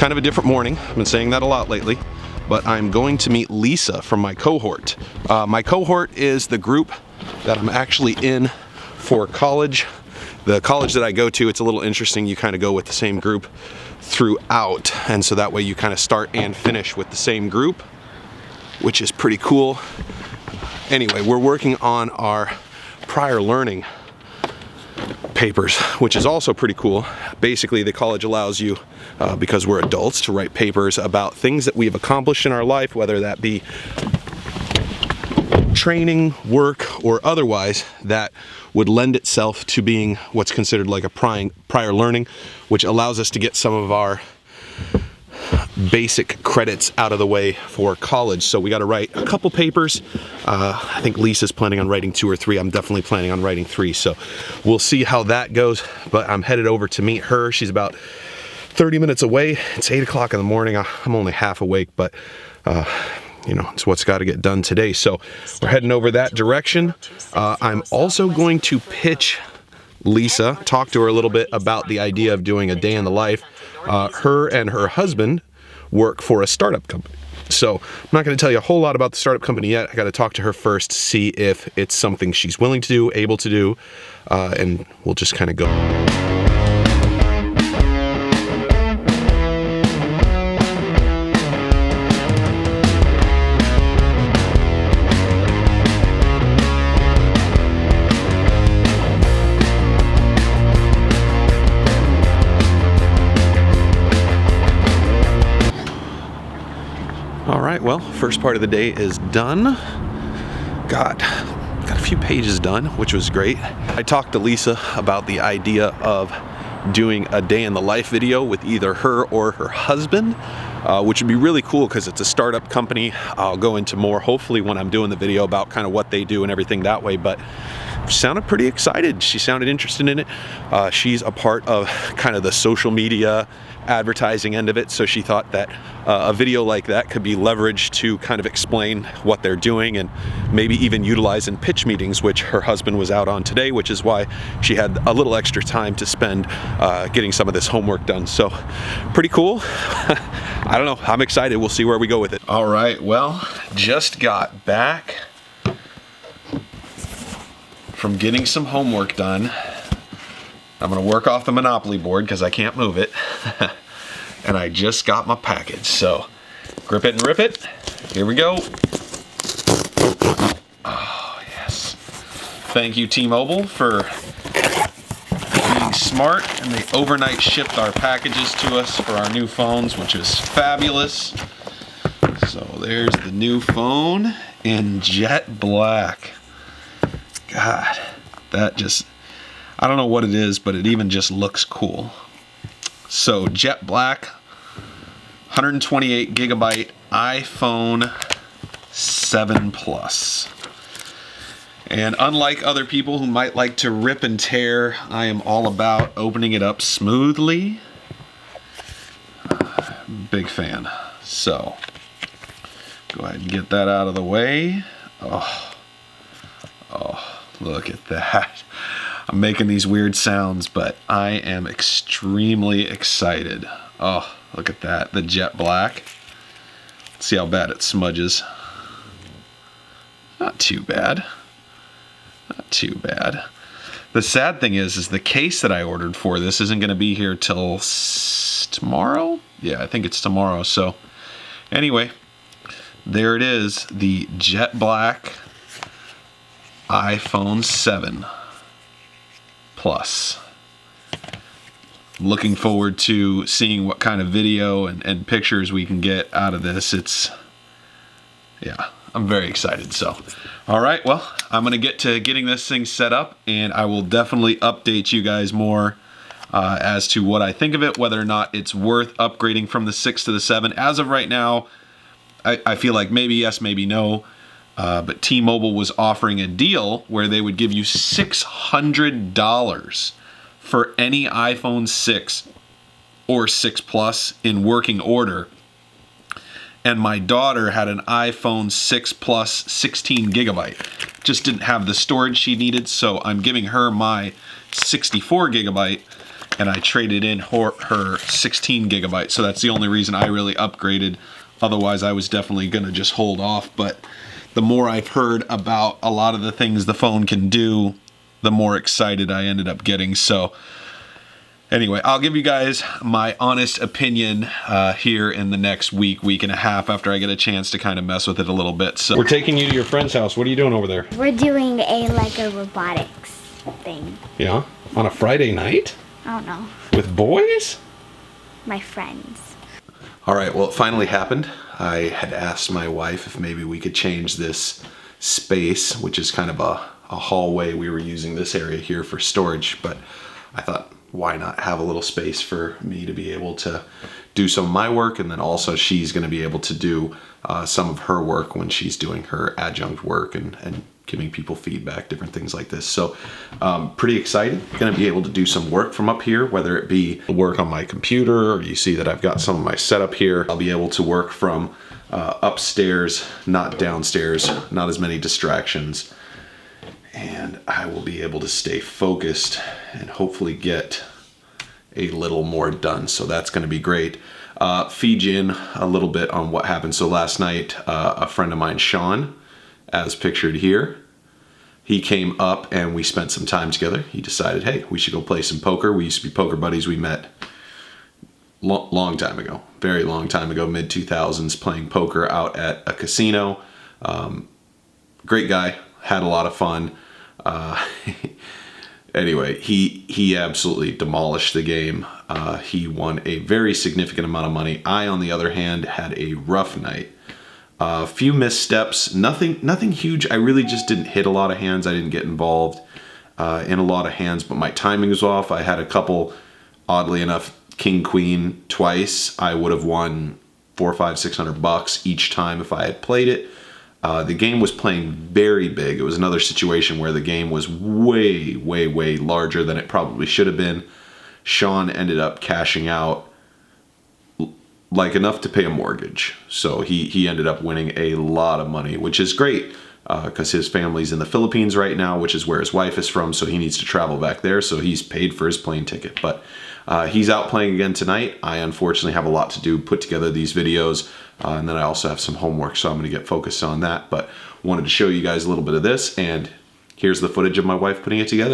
kind of a different morning. I've been saying that a lot lately, but I'm going to meet Lisa from my cohort. My cohort is the group that I'm actually in for college. The college that I go to, it's a little interesting. You kind of go with the same group throughout, and so that way you kind of start and finish with the same group, which is pretty cool. Anyway, we're working on our prior learning papers, which is also pretty cool. Basically, the college allows you, because we're adults, to write papers about things that we've accomplished in our life, whether that be training, work, or otherwise, that would lend itself to being what's considered like a prior learning, which allows us to get some of our basic credits out of the way for college. So we got to write a couple papers. I think Lisa's planning on writing 2 or 3. I'm definitely planning on writing 3. So we'll see how that goes. But I'm headed over to meet her. She's about 30 minutes away. It's 8 o'clock in the morning. I'm only half awake, but you know, it's what's got to get done today. So we're heading over that direction. I'm also going to pitch Lisa, talk to her a little bit about the idea of doing a day in the life. Her and her husband work for a startup company. So I'm not going to tell you a whole lot about the startup company yet. I got to talk to her first to see if it's something she's willing to do, able to do, and we'll just kind of go. Alright, well, first part of the day is done. Got a few pages done, which was great. I talked to Lisa about the idea of doing a day in the life video with either her or her husband, which would be really cool because it's a startup company. I'll go into more hopefully when I'm doing the video about kind of what they do and everything that way, but she sounded pretty excited. She sounded interested in it. She's a part of kind of the social media advertising end of it, so she thought that a video like that could be leveraged to kind of explain what they're doing and maybe even utilize in pitch meetings, which her husband was out on today, which is why she had a little extra time to spend getting some of this homework done. So pretty cool. I don't know, I'm excited. We'll see where we go with it. All right, well, just got back from getting some homework done. I'm gonna work off the Monopoly board because I can't move it. And I just got my package, so grip it and rip it. Here we go. Oh, yes. Thank you, T-Mobile, for being smart, and they overnight shipped our packages to us for our new phones, which is fabulous. So there's the new phone in jet black. God, that just, I don't know what it is, but it even just looks cool. So jet black, 128 gigabyte iPhone 7 Plus. And unlike other people who might like to rip and tear, I am all about opening it up smoothly. Big fan. So go ahead and get that out of the way. Oh, look at that. I'm making these weird sounds, but I am extremely excited. Oh, look at that, the jet black. Let's see how bad it smudges. Not too bad. Not too bad. The sad thing is the case that I ordered for this isn't going to be here till tomorrow? Yeah, I think it's tomorrow. So anyway, there it is, the jet black iPhone 7 Plus. Looking forward to seeing what kind of video and pictures we can get out of this. Yeah, I'm very excited. So, all right, well, I'm gonna get to getting this thing set up, and I will definitely update you guys more as to what I think of it, whether or not it's worth upgrading from the 6 to the 7. As of right now, I feel like maybe yes, maybe no. But T-Mobile was offering a deal where they would give you $600 for any iPhone 6 or 6 Plus in working order. And my daughter had an iPhone 6 Plus 16 gigabyte. Just didn't have the storage she needed, so I'm giving her my 64 gigabyte. and I traded in her 16 gigabytes. So that's the only reason I really upgraded. Otherwise, I was definitely gonna just hold off. But the more I've heard about a lot of the things the phone can do, the more excited I ended up getting. So anyway, I'll give you guys my honest opinion here in the next week and a half after I get a chance to kind of mess with it a little bit. So we're taking you to your friend's house. What are you doing over there? We're doing a Lego robotics thing. Yeah? On a Friday night? I don't know. With boys? My friends. All right, well, it finally happened. I had asked my wife if maybe we could change this space, which is kind of a hallway. We were using this area here for storage, but I thought, why not have a little space for me to be able to do some of my work, and then also she's going to be able to do some of her work when she's doing her adjunct work and giving people feedback, different things like this. So pretty excited. Going to be able to do some work from up here, whether it be work on my computer, or you see that I've got some of my setup here. I'll be able to work from upstairs, not downstairs, not as many distractions. And I will be able to stay focused and hopefully get a little more done. So that's going to be great. Feed you in a little bit on what happened. So last night, a friend of mine, Sean, as pictured here, he came up and we spent some time together. He decided, hey, we should go play some poker. We used to be poker buddies. We met long time ago, very long time ago, mid-2000s, playing poker out at a casino. Great guy, had a lot of fun. Anyway, he absolutely demolished the game. He won a very significant amount of money. I, on the other hand, had a rough night. A few missteps, nothing huge. I really just didn't hit a lot of hands. I didn't get involved in a lot of hands, but my timing was off. I had a couple, oddly enough, king, queen twice. I would have won $400, $500, $600 each time if I had played it. The game was playing very big. It was another situation where the game was way, way, way larger than it probably should have been. Sean ended up cashing out like enough to pay a mortgage. So he ended up winning a lot of money, which is great because his family's in the Philippines right now, which is where his wife is from. So he needs to travel back there. So he's paid for his plane ticket. But he's out playing again tonight. I unfortunately have a lot to do, put together these videos. And then I also have some homework, so I'm going to get focused on that. But wanted to show you guys a little bit of this. And here's the footage of my wife putting it together.